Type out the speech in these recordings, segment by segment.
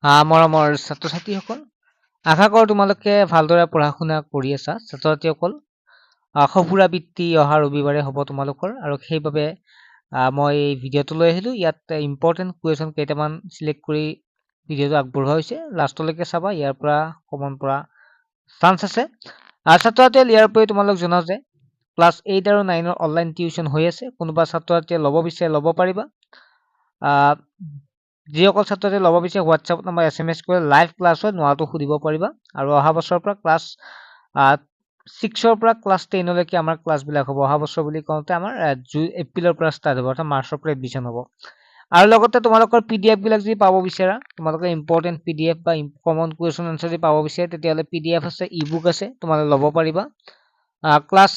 মৰমৰ ছাত্ৰ-ছাত্ৰীসকল, আশা কৰোঁ তোমালোকে ভালদৰে পঢ়া-শুনা কৰি আছা। ছাত্ৰ-ছাত্ৰীসকল, সঁফুৰা বৃত্তি অহা ৰবিবাৰে হ'ব তোমালোকৰ, আৰু সেইবাবে মই এই ভিডিঅ'টো লৈ আহিলোঁ। ইয়াত ইম্পৰ্টেণ্ট কুৱেশ্যন কেইটামান চিলেক্ট কৰি ভিডিঅ'টো আগবঢ়োৱা হৈছে। লাষ্টলৈকে চাবা, ইয়াৰ পৰা কমন পৰা চান্স আছে। ছাত্ৰ-ছাত্ৰীসকল, ইয়াৰ উপৰি তোমালোক জনাও যে ক্লাছ 8 আৰু 9 অনলাইন টিউশ্যন হৈ আছে। কোনোবা ছাত্ৰ-ছাত্ৰীয়ে ল'ব বিচাৰে ল'ব পাৰিবা। যিসকল ছাত্ৰছাত্ৰীয়ে ল'ব বিচাৰে হোৱাটছএপত নম্বৰ SMS কৰি লাইভ ক্লাছ হয় নোৱাৰাটো সুধিব পাৰিবা। আৰু অহা বছৰৰ পৰা ক্লাছ 6ৰ পৰা ক্লাছ 10লৈকে আমাৰ ক্লাছবিলাক হ'ব। অহা বছৰ বুলি কওঁতে আমাৰ এপ্ৰিলৰ পৰা ষ্টাৰ্ট হ'ব, অৰ্থাৎ মাৰ্চৰ পৰা এডমিশ্যন হ'ব। আৰু লগতে তোমালোকৰ PDF বিলাক যদি পাব বিচাৰা, তোমালোকে ইম্পৰ্টেণ্ট PDF বা কমন কুৱেশ্যন আনচাৰ যদি পাব বিচাৰে, তেতিয়াহ'লে PDF আছে, ই-বুক আছে, তোমালোকে ল'ব পাৰিবা। ক্লাছ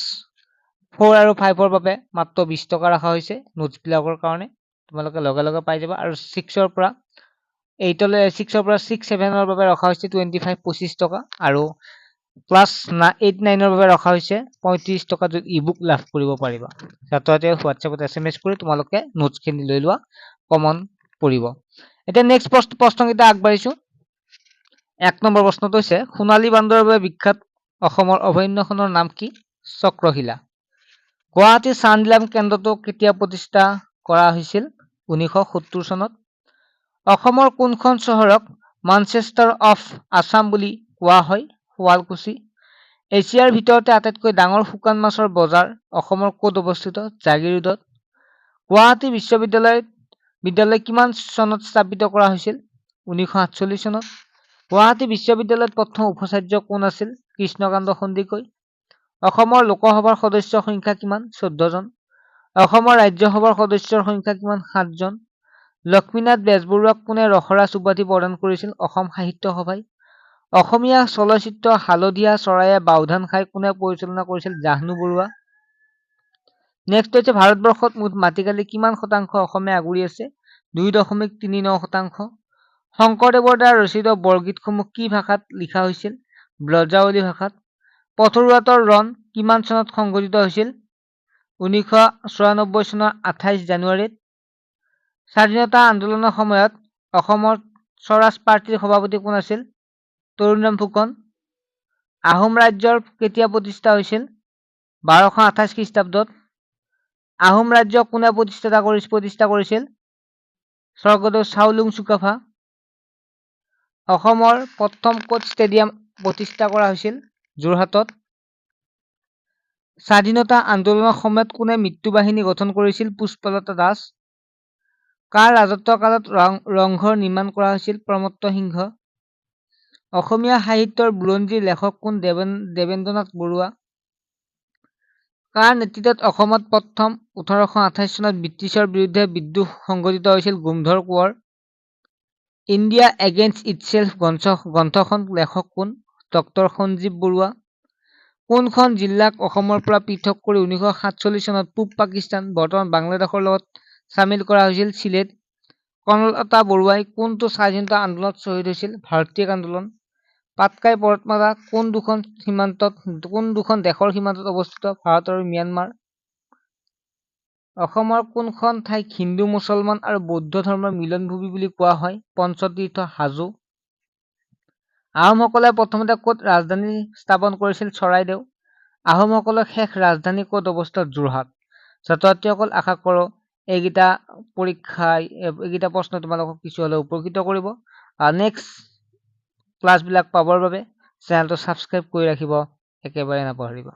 4 আৰু 5ৰ বাবে মাত্ৰ 20 টকা ৰখা হৈছে নোটছবিলাকৰ কাৰণে। তোমালোকে লগে লগে পাই যাবা। আৰু 6ৰ পৰা 6-7ৰ বাবে ৰখা হৈছে 25 টকা। আৰু ক্লাছ 8-9ৰ বাবে ৰখা হৈছে 35 টকা, য'ত ই-বুক লাভ কৰিব পাৰিবা। ছাত্ৰ-ছাত্ৰীয়ে হোৱাটছএপত SMS কৰি তোমালোকে নোটছখিনি লৈ লোৱা, কমন পৰিব। এতিয়া নেক্সট প্ৰশ্নকেইটা আগবাঢ়িছো। 1 নম্বৰ প্ৰশ্নটো হৈছে, সোণালী বান্দৰৰ বাবে বিখ্যাত অসমৰ অভয়াৰণ্যখনৰ নাম কি? চক্ৰশিলা। গুৱাহাটী চানডাম কেন্দ্ৰটো কেতিয়া প্ৰতিষ্ঠা কৰা হৈছিল? 1970 চনত। অসমৰ কোনখন চহৰক মানচেষ্টাৰ অফ আছাম বুলি কোৱা হয়? শুৱালকুছি। এছিয়াৰ ভিতৰতে আটাইতকৈ ডাঙৰ শুকান মাছৰ বজাৰ অসমৰ ক'ত অৱস্থিত? জাগিৰোডত। গুৱাহাটী বিশ্ববিদ্যালয় কিমান চনত স্থাপিত কৰা হৈছিল? 1948 চনত। গুৱাহাটী বিশ্ববিদ্যালয়ত প্ৰথম উপাচাৰ্য কোন আছিল? কৃষ্ণকান্ত সন্দিকৈ। অসমৰ লোকসভাৰ সদস্যৰ সংখ্যা কিমান? 14 জন। অসমৰ ৰাজ্যসভাৰ সদস্যৰ সংখ্যা কিমান? 7 জন। লক্ষ্মীনাথ বেজবৰুৱাক কোনে ৰসৰাজ উপাধি প্ৰদান কৰিছিল? অসম সাহিত্য সভাই। অসমীয়া চলচ্চিত্ৰ হালধীয়া চৰায়ে বাওধান খাই কোনে পৰিচালনা কৰিছিল? জাহ্নু বৰুৱা। নেক্সট হৈছে, ভাৰতবৰ্ষত মুঠ মাটিকালি কিমান শতাংশ অসমে আগুৰি আছে? 2.39%। শংকৰদেৱৰ দ্বাৰা ৰচিত বৰগীতসমূহ কি ভাষাত লিখা হৈছিল? ব্ৰজাৱলী ভাষাত। পথৰুঘাটৰ ৰণ কিমান চনত সংঘটিত হৈছিল? 1994 চনৰ 28 জানুৱাৰীত। স্বাধীনতা আন্দোলনৰ সময়ত অসমৰ স্বৰাজ পাৰ্টীৰ সভাপতি কোন আছিল? তৰুণৰাম ফুকন। আহোম ৰাজ্যৰ কেতিয়া প্ৰতিষ্ঠা হৈছিল? 1228 খ্ৰীষ্টাব্দত। আহোম ৰাজ্য কোনে প্ৰতিষ্ঠা কৰিছিল? স্বৰ্গদেউ চাওলুং চুকাফা। অসমৰ প্ৰথম ক'ত ষ্টেডিয়াম প্ৰতিষ্ঠা কৰা হৈছিল? যোৰহাটত। স্বাধীনতা আন্দোলনৰ সময়ত কোনে মৃত্যু বাহিনী গঠন কৰিছিল? পুষ্পলতা দাস। কাৰ ৰাজত্বৰ কালত ৰংঘৰ নিৰ্মাণ কৰা হৈছিল? প্ৰমত্ত সিংহ। অসমীয়া সাহিত্যৰ বুৰঞ্জীৰ লেখক কোন? দেৱেন্দ্ৰনাথ বৰুৱা। কাৰ নেতৃত্বত অসমত প্ৰথম 1828 চনত ব্ৰিটিছৰ বিৰুদ্ধে বিদ্ৰোহ সংঘটিত হৈছিল? গোমধৰ কোঁৱৰ। ইণ্ডিয়া এগেইনষ্ট ইটছেল্ফ গ্ৰন্থখন লেখক কোন? ডক্টৰ সঞ্জীৱ বৰুৱা। কোনখন জিলাক অসমৰ পৰা পৃথক কৰি 1947 চনত পূব পাকিস্তান বৰ্তমান বাংলাদেশৰ লগত চামিল কৰা হৈছিল? চিলেট। কনকলতা বৰুৱাই কোনটো স্বাধীনতা আন্দোলনত শ্বহীদ হৈছিল? ভাৰতীয় আন্দোলন। পাটকাই পৰ্বতমালা কোন দুখন দেশৰ সীমান্তত অৱস্থিত? ভাৰত আৰু ম্যানমাৰ। অসমৰ কোনখন ঠাইক হিন্দু মুছলমান আৰু বৌদ্ধ ধৰ্মৰ মিলনভূমি বুলি কোৱা হয়? পঞ্চতীৰ্থ হাজো। আহোমসকলে প্ৰথমতে ক'ত ৰাজধানী স্থাপন কৰিছিল? চৰাইদেউ। আহোমসকলৰ শেষ ৰাজধানী ক'ত অৱস্থিত? যোৰহাট। ছাত্ৰ-ছাত্ৰীসকল, আশা কৰোঁ এইকেইটা প্ৰশ্ন তোমালোকক কিছু হ'লেও উপকৃত কৰিব। নেক্সট ক্লাছবিলাক পাবৰ বাবে চেনেলটো ছাবস্ক্ৰাইব কৰি ৰাখিব একেবাৰে নাপাহৰিবা।